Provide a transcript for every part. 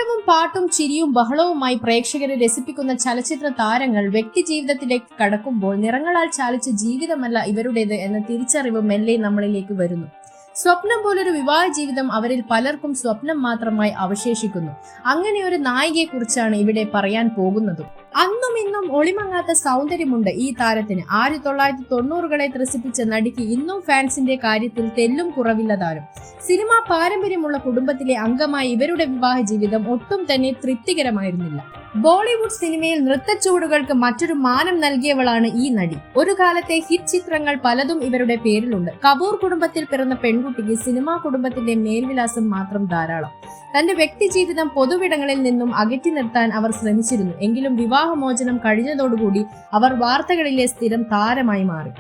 ആട്ടവും പാട്ടും ചിരിയും ബഹളവുമായി പ്രേക്ഷകരെ രസിപ്പിക്കുന്ന ചലച്ചിത്ര താരങ്ങൾ വ്യക്തിജീവിതത്തിലേക്ക് കടക്കുമ്പോൾ നിറങ്ങളാൽ ചാലിച്ച ജീവിതമല്ല ഇവരുടേത് എന്ന തിരിച്ചറിവ് മെല്ലെ നമ്മളിലേക്ക് വരുന്നു. സ്വപ്നം പോലൊരു വിവാഹ ജീവിതം അവരിൽ പലർക്കും സ്വപ്നം മാത്രമായി അവശേഷിക്കുന്നു. അങ്ങനെ ഒരു നായികയെ കുറിച്ചാണ് ഇവിടെ പറയാൻ പോകുന്നതും. അന്നും ഇന്നും ഒളിമങ്ങാത്ത സൗന്ദര്യമുണ്ട് ഈ താരത്തിന്. 1990കളെ ത്രസിപ്പിച്ച നടിക്ക് ഇന്നും ഫാൻസിന്റെ കാര്യത്തിൽ തെല്ലും കുറവില്ലതാനും. സിനിമാ പാരമ്പര്യമുള്ള കുടുംബത്തിലെ അംഗമായ ഇവരുടെ വിവാഹ ജീവിതം ഒട്ടും തന്നെ തൃപ്തികരമായിരുന്നില്ല. ബോളിവുഡ് സിനിമയിൽ നൃത്തച്ചുവടുകൾക്ക് മറ്റൊരു മാനം നൽകിയവളാണ് ഈ നടി. ഒരു കാലത്തെ ഹിറ്റ് ചിത്രങ്ങൾ പലതും ഇവരുടെ പേരിലുണ്ട്. കപൂർ കുടുംബത്തിൽ പിറന്ന പെൺകുട്ടിക്ക് സിനിമാ കുടുംബത്തിന്റെ മേൽവിലാസം മാത്രം ധാരാളം. തന്റെ വ്യക്തിജീവിതം പൊതുവിടങ്ങളിൽ നിന്നും അകറ്റി നിർത്താൻ അവർ ശ്രമിച്ചിരുന്നു. എങ്കിലും വിവാഹമോചനം കഴിഞ്ഞതോടുകൂടി അവർ വാർത്തകളിലെ സ്ഥിരം താരമായി മാറി.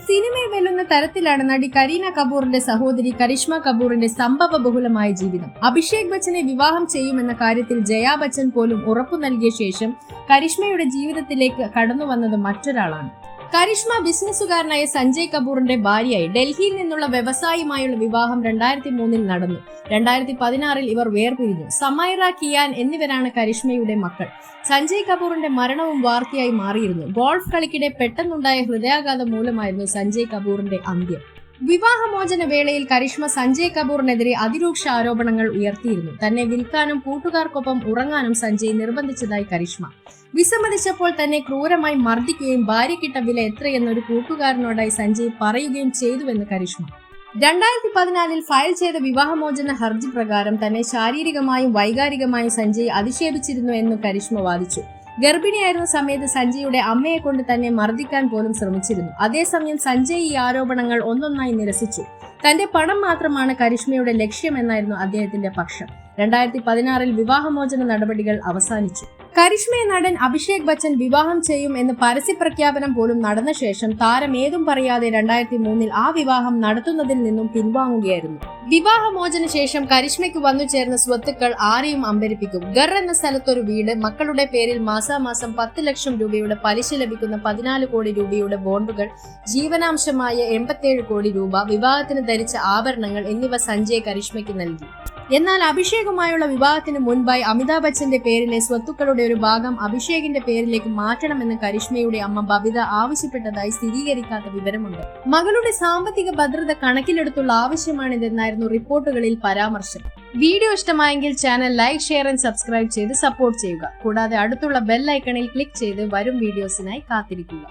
സിനിമയെ വെല്ലുന്ന തരത്തിലാണ് നടി കരീന കപൂറിന്റെ സഹോദരി കരിഷ്മ കപൂറിന്റെ സംഭവ ബഹുലമായ ജീവിതം. അഭിഷേക് ബച്ചനെ വിവാഹം ചെയ്യുമെന്ന കാര്യത്തിൽ ജയാ ബച്ചൻ പോലും ഉറപ്പു നൽകിയ ശേഷം കരിഷ്മയുടെ ജീവിതത്തിലേക്ക് കടന്നു വന്നത് മറ്റൊരാളാണ്. കരിഷ്മ ബിസിനസ്സുകാരനായ സഞ്ജയ് കപൂറിന്റെ ഭാര്യയായി. ഡൽഹിയിൽ നിന്നുള്ള വ്യവസായിയുമായുള്ള വിവാഹം 2003 നടന്നു. 2016 ഇവർ വേർപിരിഞ്ഞു. സമൈറ, കിയാൻ എന്നിവരാണ് കരിഷ്മയുടെ മക്കൾ. സഞ്ജയ് കപൂറിന്റെ മരണവും വാർത്തയായി മാറിയിരുന്നു. ഗോൾഫ് കളിക്കിടെ പെട്ടെന്നുണ്ടായ ഹൃദയാഘാതം മൂലമായിരുന്നു സഞ്ജയ് കപൂറിന്റെ അന്ത്യം. വിവാഹമോചന വേളയിൽ കരിഷ്മ സഞ്ജയ് കപൂറിനെതിരെ അതിരൂക്ഷ ആരോപണങ്ങൾ ഉയർത്തിയിരുന്നു. തന്നെ വിൽക്കാനും കൂട്ടുകാർക്കൊപ്പം ഉറങ്ങാനും സഞ്ജയ് നിർബന്ധിച്ചതായി കരിഷ്മ. വിസമ്മതിച്ചപ്പോൾ തന്നെ ക്രൂരമായി മർദ്ദിക്കുകയും ഭാര്യക്കിട്ട വില എത്രയെന്നൊരു കൂട്ടുകാരനോടായി സഞ്ജയ് പറയുകയും ചെയ്തുവെന്ന് കരിഷ്മ. 2014 ഫയൽ ചെയ്ത വിവാഹമോചന ഹർജി പ്രകാരം തന്നെ ശാരീരികമായും വൈകാരികമായും സഞ്ജയ് അധിക്ഷേപിച്ചിരുന്നു എന്ന് കരിഷ്മ വാദിച്ചു. ഗർഭിണിയായിരുന്ന സമയത്ത് സഞ്ജയുടെ അമ്മയെ കൊണ്ട് തന്നെ മർദ്ദിക്കാൻ പോലും ശ്രമിച്ചിരുന്നു. അതേസമയം സഞ്ജയ് ഈ ആരോപണങ്ങൾ ഒന്നൊന്നായി നിരസിച്ചു. തന്റെ പണം മാത്രമാണ് കരിഷ്മയുടെ ലക്ഷ്യമെന്നായിരുന്നു അദ്ദേഹത്തിന്റെ പക്ഷം. 2016 വിവാഹമോചന നടപടികൾ അവസാനിച്ചു. കരിഷ്മയെ നടൻ അഭിഷേക് ബച്ചൻ വിവാഹം ചെയ്യും എന്ന് പരസ്യപ്രഖ്യാപനം പോലും നടന്ന ശേഷം താരം ഏതും പറയാതെ 2003 ആ വിവാഹം നടത്തുന്നതിൽ നിന്നും പിൻവാങ്ങുകയായിരുന്നു. വിവാഹമോചന ശേഷം കരിഷ്മയ്ക്ക് വന്നു ചേർന്ന സ്വത്തുക്കൾ ആരെയും അമ്പരിപ്പിക്കും. ഗർ എന്ന സ്ഥലത്തൊരു വീട്, മക്കളുടെ പേരിൽ മാസാമാസം 10 ലക്ഷം രൂപയുടെ പലിശ ലഭിക്കുന്ന 14 കോടി രൂപയുടെ ബോണ്ടുകൾ, ജീവനാംശമായ 87 കോടി രൂപ, വിവാഹത്തിന് ധരിച്ച ആഭരണങ്ങൾ എന്നിവ സഞ്ജയ് കരിഷ്മയ്ക്ക് നൽകി. എന്നാൽ അഭിഷേകുമായുള്ള വിവാഹത്തിന് മുൻപായി അമിതാഭ് ബച്ചന്റെ പേരിലെ സ്വത്തുക്കളുടെ ഒരു ഭാഗം അഭിഷേകിന്റെ പേരിലേക്ക് മാറ്റണമെന്ന് കരിഷ്മയുടെ അമ്മ ബബിത ആവശ്യപ്പെട്ടതായി സ്ഥിരീകരിക്കാത്ത വിവരമുണ്ട്. മകളുടെ സാമ്പത്തിക ഭദ്രത കണക്കിലെടുത്തുള്ള ആവശ്യമാണിതെന്നായിരുന്നു റിപ്പോർട്ടുകളിൽ പരാമർശം. വീഡിയോ ഇഷ്ടമായെങ്കിൽ channel like, share and subscribe ചെയ്ത് സപ്പോർട്ട് ചെയ്യുക. കൂടാതെ അടുത്തുള്ള ബെൽ ഐക്കണിൽ ക്ലിക്ക് ചെയ്ത് വരും വീഡിയോസിനായി കാത്തിരിക്കുക.